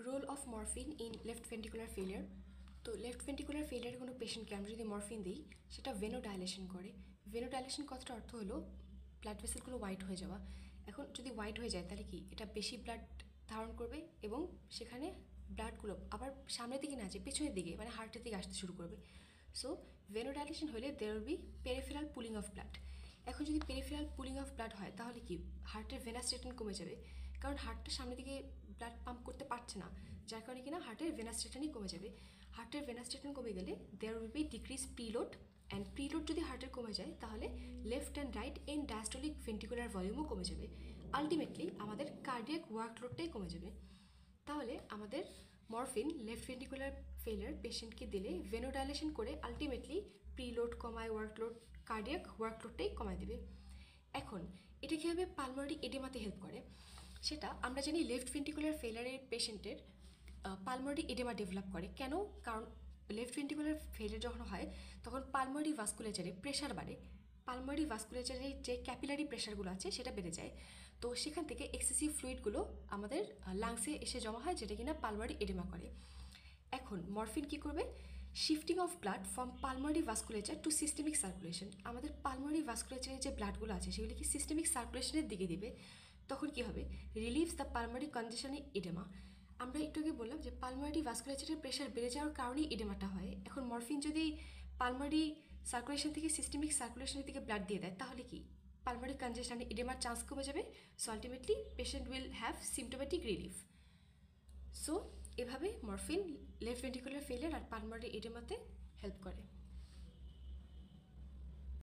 Role of morphine in left ventricular failure. তো left ventricular ফেলিয়ারে কোনো পেশেন্টকে আমরা যদি মরফিন দিই, সেটা ভেনোডাইলেশন করে। ভেনোডাইলেশন কথাটা অর্থ হলো ব্লাড ভেসেলগুলো হোয়াইট হয়ে যাওয়া। এখন যদি হোয়াইট হয়ে যায় তাহলে কি এটা বেশি ব্লাড ধারণ করবে এবং সেখানে ব্লাডগুলো আবার সামনের দিকে না যায় পেছনের দিকে, মানে হার্টের দিকে আসতে শুরু করবে। সো ভেনোডাইলেশন হলে there will be peripheral pooling of blood. এখন যদি পেরিফেরাল পুলিং অফ ব্লাড হয় তাহলে কি হার্টের ভেনাস রেটেন কমে যাবে, কারণ হার্টটা সামনের দিকে ব্লাড পাম্প করতে পারছে না, যার কারণে কিনা হার্টের ভেনাস রেটেনই কমে যাবে। হার্টের ভেনাস রেটেন কমে গেলে there will be decrease preload, and preload যদি হার্টের কমে যায় তাহলে left and right end diastolic ventricular ভলিউমও কমে যাবে। আলটিমেটলি আমাদের কার্ডিয়াক ওয়ার্কলোডটাই কমে যাবে। তাহলে আমাদের মরফিন লেফট ভেন্ট্রিকুলার ফেলিয়ার পেশেন্টকে দিলে ভেনোডাইলেশন করে আলটিমেটলি প্রিলোড কমায়, ওয়ার্কলোড কার্ডিয়াক ওয়ার্কলোডটাই কমায় দেবে। এখন এটা কীভাবে পালমোনারি এডেমাতে হেল্প করে সেটা আমরা জানি। লেফট ভেন্ট্রিকুলার ফেলিয়ারের পেশেন্টের পালমোনারি এডেমা ডেভেলপ করে কেন? কারণ লেফট ভেন্ট্রিকুলার ফেলিয়ার যখন হয় তখন পালমোনারি ভাস্কুলেচারে প্রেশার বাড়ে। পালমোনারি ভাস্কুলেচারে যে ক্যাপিলারি প্রেশারগুলো আছে সেটা বেড়ে যায়, তো সেখান থেকে এক্সেসিভ ফ্লুইডগুলো আমাদের লাংসে এসে জমা হয়, যেটা কিনা পালমোনারি এডেমা করে। এখন মরফিন কী করবে? Shifting of blood from pulmonary vasculature to systemic circulation. আমাদের পালমোনারি ভাস্কুলেচারে যে ব্লাডগুলো আছে সেগুলি কি সিস্টেমিক সার্কুলেশনের দিকে দিবে। তখন কী হবে? রিলিভস দ্য পালমোনারি কনজেশন এডেমা। আমরা একটু আগে বললাম যে পালমোনারি ভাস্কুলেচারের প্রেশার বেড়ে যাওয়ার কারণেই এডেমাটা হয়। এখন মরফিন যদি পালমোনারি সার্কুলেশন থেকে সিস্টেমিক সার্কুলেশনের দিকে ব্লাড দিয়ে দেয় তাহলে কি পালমোনারি কনজেশন এডেমার চান্স কমে যাবে। So ultimately patient will have symptomatic relief. So এভাবে মরফিন লেফট ভেন্ট্রিকুলার ফেলিয়ার আর পালমোনারি এডেমাতে হেল্প করে।